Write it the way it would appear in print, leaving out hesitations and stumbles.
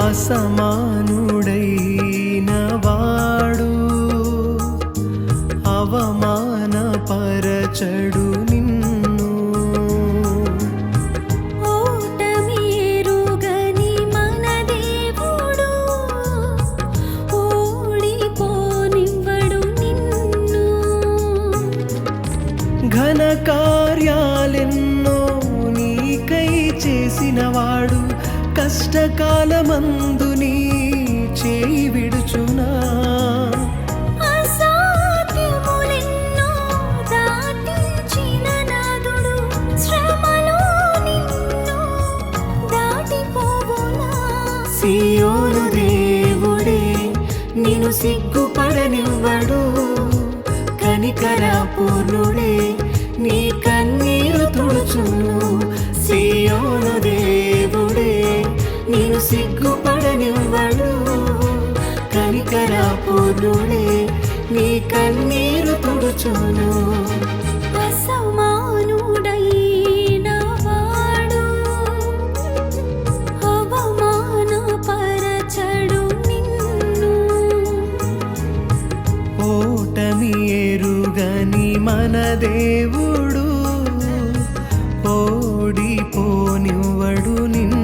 అసమానుడైన వాడు అవమానపరచడు నిన్ను. ఓటమి ఎరుగని మన దేవుడు ఓడిపోనివ్వడు నిన్ను. ఘన కార్యాలెన్నో నీకై చేసినవాడు కష్టకాలమందు నీ చేయి విడుచునా. అసాధ్యములెన్నో దాటించిన నాదుడు శ్రమలో నిన్ను దాటిపోవునా. సియోను దేవుడే నిన్ను సిగ్గుపడనివ్వడు, కనికరపూర్ణుడే నీ కన్నీరు తుడుచును. సియోను దేవుడే నిన్ను సిగ్గుపడనివ్వడు, కనికరపూర్ణుడే నీ కన్నీరు తుడుచును. అసమానుడైన వాడు అవమానపరచడు నిన్ను. ఓటమి ఎరుగని మన దేవుడు ఓడిపోనివ్వడు నిన్ను.